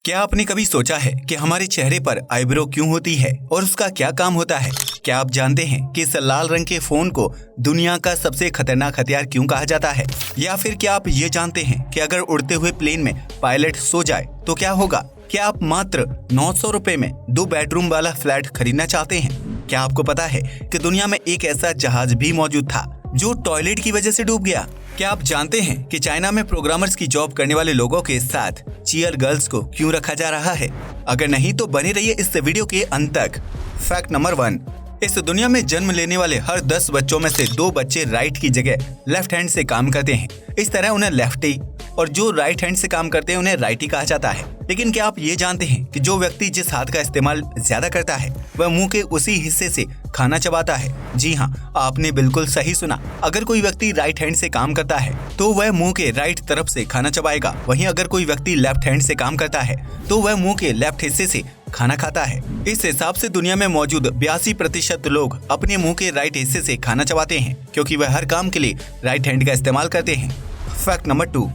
क्या आपने कभी सोचा है कि हमारे चेहरे पर आईब्रो क्यों होती है और उसका क्या काम होता है? क्या आप जानते हैं कि इस लाल रंग के फोन को दुनिया का सबसे खतरनाक हथियार क्यों कहा जाता है? या फिर क्या आप ये जानते हैं कि अगर उड़ते हुए प्लेन में पायलट सो जाए तो क्या होगा? क्या आप मात्र 900 रुपए में 2 बेडरूम वाला फ्लैट खरीदना चाहते हैं? क्या आपको पता है कि दुनिया में एक ऐसा जहाज भी मौजूद था जो टॉयलेट की वजह से डूब गया? क्या आप जानते हैं कि चाइना में प्रोग्रामर्स की जॉब करने वाले लोगों के साथ चीयर गर्ल्स को क्यों रखा जा रहा है? अगर नहीं तो बने रहिए इस वीडियो के अंत तक। फैक्ट नंबर 1, इस दुनिया में जन्म लेने वाले हर 10 बच्चों में से 2 बच्चे राइट की जगह लेफ्ट हैंड से काम करते हैं। इस तरह उन्हें लेफ्टी और जो राइट हैंड से काम करते हैं उन्हें राइटी कहा जाता है। लेकिन क्या आप ये जानते हैं कि जो व्यक्ति जिस हाथ का इस्तेमाल ज्यादा करता है वह मुंह के उसी हिस्से से खाना चबाता है? जी हाँ, आपने बिल्कुल सही सुना। अगर कोई व्यक्ति राइट हैंड से काम करता है तो वह मुंह के राइट तरफ से खाना चबाएगा। वहीं अगर कोई व्यक्ति लेफ्ट हैंड से काम करता है तो वह मुंह के लेफ्ट हिस्से से खाना खाता है। इस हिसाब से दुनिया में मौजूद 82% लोग अपने मुंह के राइट हिस्से से खाना चबाते हैं, क्योंकि वह हर काम के लिए राइट हैंड का इस्तेमाल करते हैं। फैक्ट नंबर 2,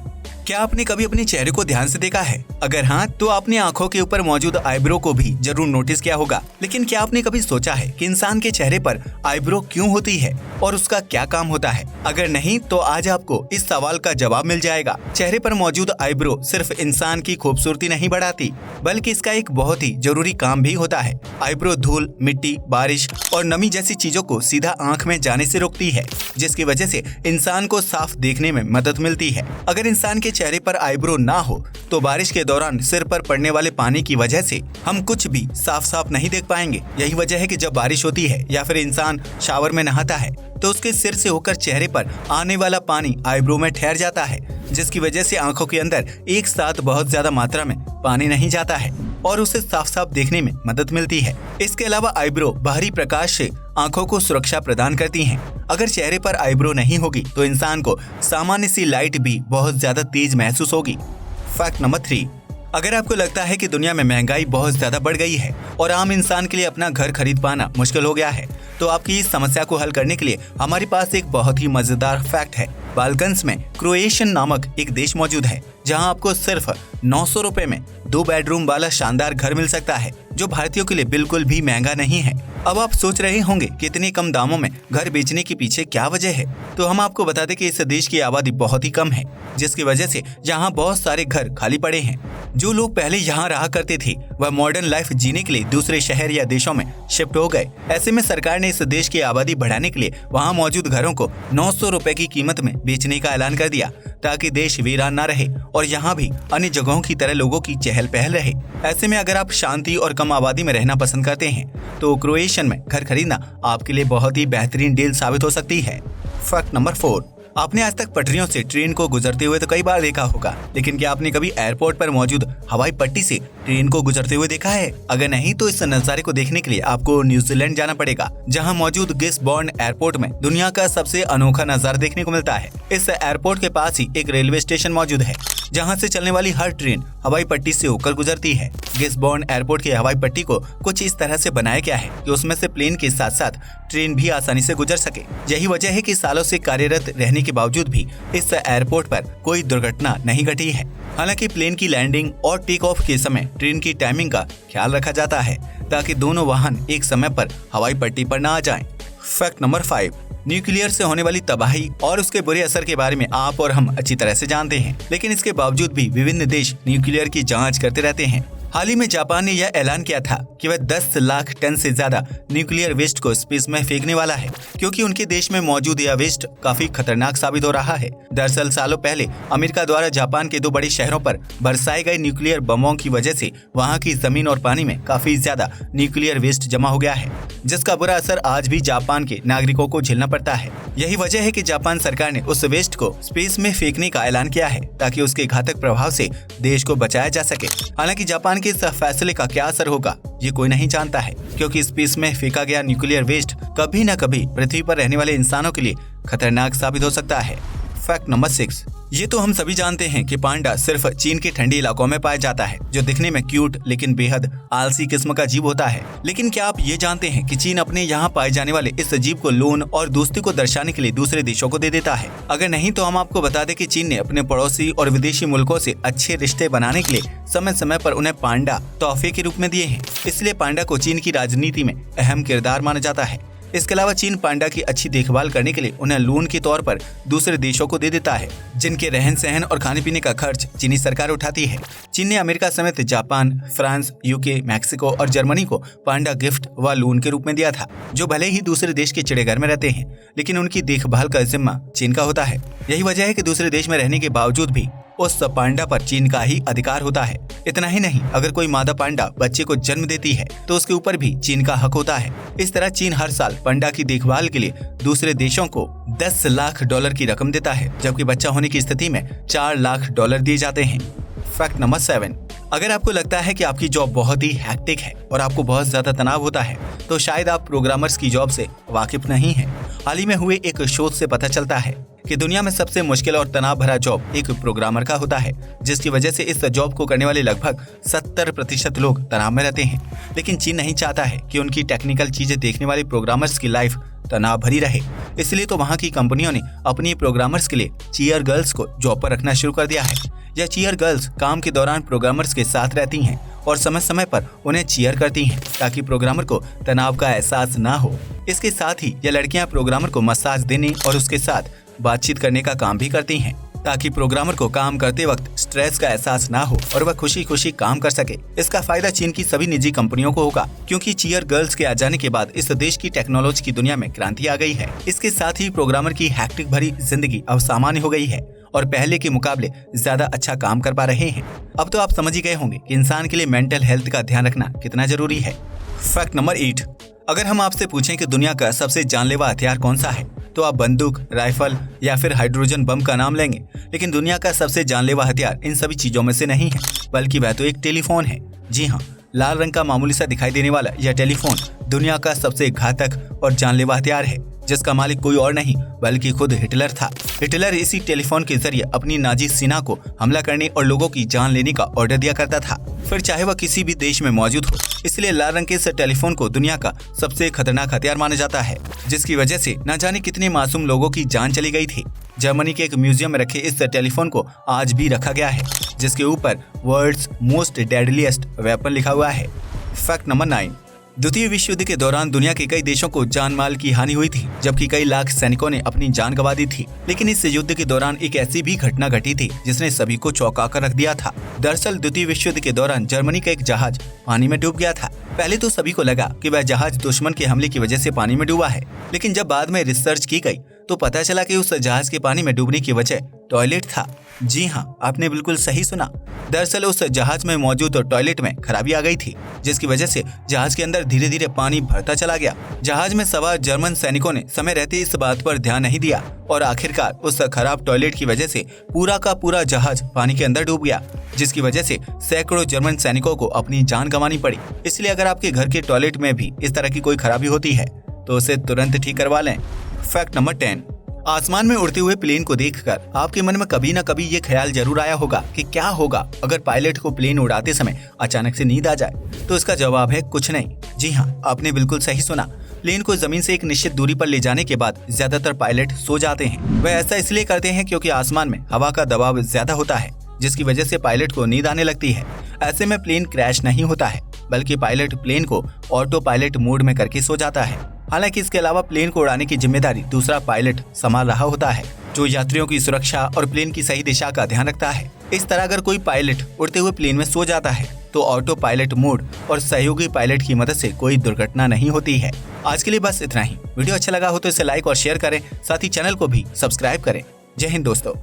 क्या आपने कभी अपने चेहरे को ध्यान से देखा है? अगर हाँ, तो आपने आंखों के ऊपर मौजूद आईब्रो को भी जरूर नोटिस किया होगा। लेकिन क्या आपने कभी सोचा है कि इंसान के चेहरे पर आईब्रो क्यों होती है और उसका क्या काम होता है? अगर नहीं तो आज आपको इस सवाल का जवाब मिल जाएगा। चेहरे पर मौजूद आईब्रो सिर्फ इंसान की खूबसूरती नहीं बढ़ाती, बल्कि इसका एक बहुत ही जरूरी काम भी होता है। आईब्रो धूल, मिट्टी, बारिश और नमी जैसी चीजों को सीधा आंख में जाने से रोकती है, जिसकी वजह से इंसान को साफ देखने में मदद मिलती है। अगर इंसान के चेहरे पर आईब्रो ना हो तो बारिश के दौरान सिर पर पड़ने वाले पानी की वजह से हम कुछ भी साफ साफ नहीं देख पाएंगे। यही वजह है कि जब बारिश होती है या फिर इंसान शावर में नहाता है तो उसके सिर से होकर चेहरे पर आने वाला पानी आईब्रो में ठहर जाता है, जिसकी वजह से आंखों के अंदर एक साथ बहुत ज्यादा मात्रा में पानी नहीं जाता है और उसे साफ साफ देखने में मदद मिलती है। इसके अलावा आईब्रो बाहरी प्रकाश से आंखों को सुरक्षा प्रदान करती हैं। अगर चेहरे पर आईब्रो नहीं होगी तो इंसान को सामान्य सी लाइट भी बहुत ज्यादा तेज महसूस होगी। फैक्ट नंबर 3, अगर आपको लगता है कि दुनिया में महंगाई बहुत ज्यादा बढ़ गई है और आम इंसान के लिए अपना घर खरीद पाना मुश्किल हो गया है, तो आपकी इस समस्या को हल करने के लिए हमारे पास एक बहुत ही मजेदार फैक्ट है। बाल्कन्स में क्रोएशियन नामक एक देश मौजूद है जहां आपको सिर्फ 900 रुपए में 2 बेडरूम वाला शानदार घर मिल सकता है, जो भारतीयों के लिए बिल्कुल भी महंगा नहीं है। अब आप सोच रहे होंगे कि इतने कम दामों में घर बेचने के पीछे क्या वजह है? तो हम आपको बता दें कि इस देश की आबादी बहुत ही कम है, जिसकी वजह से यहाँ बहुत सारे घर खाली पड़े हैं। जो लोग पहले यहाँ रहा करते थे वह मॉडर्न लाइफ जीने के लिए दूसरे शहर या देशों में शिफ्ट हो गए। ऐसे में सरकार ने इस देश की आबादी बढ़ाने के लिए वहाँ मौजूद घरों को 900 रुपए की कीमत में बेचने का ऐलान कर दिया, ताकि देश वीरान न रहे और यहाँ भी अन्य जगहों की तरह लोगों की चहल पहल रहे। ऐसे में अगर आप शांति और कम आबादी में रहना पसंद करते हैं तो क्रोएशियन में घर खरीदना आपके लिए बहुत ही बेहतरीन डील साबित हो सकती है। फैक्ट नंबर 4, आपने आज तक पटरियों से ट्रेन को गुजरते हुए तो कई बार देखा होगा, लेकिन क्या आपने कभी एयरपोर्ट पर मौजूद हवाई पट्टी से ट्रेन को गुजरते हुए देखा है? अगर नहीं तो इस नजारे को देखने के लिए आपको न्यूजीलैंड जाना पड़ेगा, जहां मौजूद गिसबॉर्न एयरपोर्ट में दुनिया का सबसे अनोखा नजारा देखने को मिलता है। इस एयरपोर्ट के पास ही एक रेलवे स्टेशन मौजूद है, जहां से चलने वाली हर ट्रेन हवाई पट्टी से होकर गुजरती है। गिसबॉर्न एयरपोर्ट की हवाई पट्टी को कुछ इस तरह से बनाया गया है कि उसमें से प्लेन के साथ साथ ट्रेन भी आसानी से गुजर सके। यही वजह है कि सालों से कार्यरत रहने के बावजूद भी इस एयरपोर्ट पर कोई दुर्घटना नहीं घटी है। हालांकि प्लेन की लैंडिंग और टेक ऑफ के समय ट्रेन की टाइमिंग का ख्याल रखा जाता है, ताकि दोनों वाहन एक समय पर हवाई पट्टी पर न आ जाएं। फैक्ट नंबर 5, न्यूक्लियर से होने वाली तबाही और उसके बुरे असर के बारे में आप और हम अच्छी तरह से जानते हैं, लेकिन इसके बावजूद भी विभिन्न देश न्यूक्लियर की जांच करते रहते हैं। हाल ही में जापान ने यह ऐलान किया था कि वह 10 लाख टन से ज्यादा न्यूक्लियर वेस्ट को स्पेस में फेंकने वाला है, क्योंकि उनके देश में मौजूद यह वेस्ट काफी खतरनाक साबित हो रहा है। दरअसल सालों पहले अमेरिका द्वारा जापान के 2 बड़े शहरों पर बरसाए गए न्यूक्लियर बमों की वजह से वहां की जमीन और पानी में काफी ज्यादा न्यूक्लियर वेस्ट जमा हो गया है, जिसका बुरा असर आज भी जापान के नागरिकों को झेलना पड़ता है। यही वजह है कि जापान सरकार ने उस वेस्ट को स्पेस में फेंकने का ऐलान किया है, ताकि उसके घातक प्रभाव से देश को बचाया जा सके। हालांकि जापान के इस फैसले का क्या असर होगा ये कोई नहीं जानता है, क्योंकि स्पेस में फेंका गया न्यूक्लियर वेस्ट कभी न कभी पृथ्वी पर रहने वाले इंसानों के लिए खतरनाक साबित हो सकता है। फैक्ट नंबर 6, ये तो हम सभी जानते हैं कि पांडा सिर्फ चीन के ठंडे इलाकों में पाया जाता है, जो दिखने में क्यूट लेकिन बेहद आलसी किस्म का जीव होता है। लेकिन क्या आप ये जानते हैं कि चीन अपने यहाँ पाए जाने वाले इस जीव को लोन और दोस्ती को दर्शाने के लिए दूसरे देशों को दे देता है? अगर नहीं तो हम आपको बता दें कि चीन ने अपने पड़ोसी और विदेशी मुल्कों से अच्छे रिश्ते बनाने के लिए समय समय पर उन्हें पांडा तोहफे के रूप में दिए हैं। इसलिए पांडा को चीन की राजनीति में अहम किरदार माना जाता है। इसके अलावा चीन पांडा की अच्छी देखभाल करने के लिए उन्हें लोन के तौर पर दूसरे देशों को दे देता है, जिनके रहन सहन और खाने पीने का खर्च चीनी सरकार उठाती है। चीन ने अमेरिका समेत जापान, फ्रांस, यूके, मैक्सिको और जर्मनी को पांडा गिफ्ट व लोन के रूप में दिया था, जो भले ही दूसरे देश के चिड़ियाघर में रहते हैं, लेकिन उनकी देखभाल का जिम्मा चीन का होता है। यही वजह है कि दूसरे देश में रहने के बावजूद भी उस पांडा पर चीन का ही अधिकार होता है। इतना ही नहीं, अगर कोई मादा पांडा बच्चे को जन्म देती है तो उसके ऊपर भी चीन का हक होता है। इस तरह चीन हर साल पांडा की देखभाल के लिए दूसरे देशों को $10 लाख की रकम देता है, जबकि बच्चा होने की स्थिति में $4 लाख दिए जाते हैं। फैक्ट नंबर 7, अगर आपको लगता है कि आपकी जॉब बहुत ही हैक्टिक है और आपको बहुत ज्यादा तनाव होता है, तो शायद आप प्रोग्रामर्स की जॉब से वाकिफ नहीं हैं। हाल ही में हुए एक शोध से पता चलता है कि दुनिया में सबसे मुश्किल और तनाव भरा जॉब एक प्रोग्रामर का होता है, जिसकी वजह से इस जॉब को करने वाले लगभग 70% लोग तनाव में रहते हैं। लेकिन चीन नहीं चाहता है कि उनकी टेक्निकल चीजें देखने वाले प्रोग्रामर्स की लाइफ तनाव भरी रहे। इसलिए तो वहाँ की कंपनियों ने अपनी प्रोग्रामर्स के लिए चीयर गर्ल्स को जॉब पर रखना शुरू कर दिया है। यह चीयर गर्ल्स काम के दौरान प्रोग्रामर्स के साथ रहती हैं और समय समय पर उन्हें चीयर करती हैं, ताकि प्रोग्रामर को तनाव का एहसास ना हो। इसके साथ ही यह लड़कियां प्रोग्रामर को मसाज देने और उसके साथ बातचीत करने का काम भी करती हैं, ताकि प्रोग्रामर को काम करते वक्त स्ट्रेस का एहसास ना हो और वह खुशी खुशी काम कर सके। इसका फायदा चीन की सभी निजी कंपनियों को होगा, क्योंकि चीयर गर्ल्स के आ जाने के बाद इस देश की टेक्नोलॉजी की दुनिया में क्रांति आ गई है। इसके साथ ही प्रोग्रामर की हैक्टिक भरी जिंदगी अब सामान्य हो गई है और पहले के मुकाबले ज्यादा अच्छा काम कर पा रहे हैं। अब तो आप समझ ही गए होंगे कि इंसान के लिए मेंटल हेल्थ का ध्यान रखना कितना जरूरी है। फैक्ट नंबर 8, अगर हम आपसे पूछें कि दुनिया का सबसे जानलेवा हथियार कौन सा है, तो आप बंदूक, राइफल या फिर हाइड्रोजन बम का नाम लेंगे। लेकिन दुनिया का सबसे जानलेवा हथियार इन सभी चीजों में से नहीं है, बल्कि वह तो एक टेलीफोन है। जी हाँ, लाल रंग का मामूली सा दिखाई देने वाला यह टेलीफोन दुनिया का सबसे घातक और जानलेवा हथियार है, जिसका मालिक कोई और नहीं बल्कि खुद हिटलर था। हिटलर इसी टेलीफोन के जरिए अपनी नाजी सेना को हमला करने और लोगों की जान लेने का ऑर्डर दिया करता था, फिर चाहे वह किसी भी देश में मौजूद हो। इसलिए लाल रंग के इस टेलीफोन को दुनिया का सबसे खतरनाक हथियार माना जाता है, जिसकी वजह से न जाने कितने मासूम लोगों की जान चली गई थी। जर्मनी के एक म्यूजियम में रखे इस टेलीफोन को आज भी रखा गया है, जिसके ऊपर वर्ल्ड्स मोस्ट डेडलीस्ट वेपन लिखा हुआ है। फैक्ट नंबर 9, द्वितीय विश्व युद्ध के दौरान दुनिया के कई देशों को जान माल की हानि हुई थी, जबकि कई लाख सैनिकों ने अपनी जान गंवा दी थी। लेकिन इस युद्ध के दौरान एक ऐसी भी घटना घटी थी जिसने सभी को चौंका कर रख दिया था। दरअसल द्वितीय विश्व युद्ध के दौरान जर्मनी का एक जहाज पानी में डूब गया था। पहले तो सभी को लगा कि वह जहाज दुश्मन के हमले की वजह से पानी में डूबा है, लेकिन जब बाद में रिसर्च की गई तो पता चला कि उस जहाज के पानी में डूबने की वजह टॉयलेट था। जी हाँ, आपने बिल्कुल सही सुना। दरअसल उस जहाज में मौजूद टॉयलेट में खराबी आ गई थी, जिसकी वजह से जहाज के अंदर धीरे धीरे पानी भरता चला गया। जहाज में सवार जर्मन सैनिकों ने समय रहते इस बात पर ध्यान नहीं दिया और आखिरकार उस खराब टॉयलेट की वजह से पूरा का पूरा जहाज पानी के अंदर डूब गया, जिसकी वजह से सैकड़ों जर्मन सैनिकों को अपनी जान गंवानी पड़ी। इसलिए अगर आपके घर के टॉयलेट में भी इस तरह की कोई खराबी होती है तो उसे तुरंत ठीक करवा लें। फैक्ट नंबर 10, आसमान में उड़ते हुए प्लेन को देखकर आपके मन में कभी न कभी ये ख्याल जरूर आया होगा कि क्या होगा अगर पायलट को प्लेन उड़ाते समय अचानक से नींद आ जाए। तो इसका जवाब है कुछ नहीं। जी हाँ, आपने बिल्कुल सही सुना। प्लेन को जमीन से एक निश्चित दूरी पर ले जाने के बाद ज्यादातर पायलट सो जाते हैं। वह ऐसा इसलिए करते हैं क्योंकि आसमान में हवा का दबाव ज्यादा होता है, जिसकी वजह से पायलट को नींद आने लगती है। ऐसे में प्लेन क्रैश नहीं होता है, बल्कि पायलट प्लेन को ऑटो पायलट मोड में करके सो जाता है। हालांकि इसके अलावा प्लेन को उड़ाने की जिम्मेदारी दूसरा पायलट संभाल रहा होता है, जो यात्रियों की सुरक्षा और प्लेन की सही दिशा का ध्यान रखता है। इस तरह अगर कोई पायलट उड़ते हुए प्लेन में सो जाता है तो ऑटो पायलट मोड और सहयोगी पायलट की मदद से कोई दुर्घटना नहीं होती है। आज के लिए बस इतना ही। वीडियो अच्छा लगा हो तो इसे लाइक और शेयर करें, साथ ही चैनल को भी सब्सक्राइब करें। जय हिंद दोस्तों।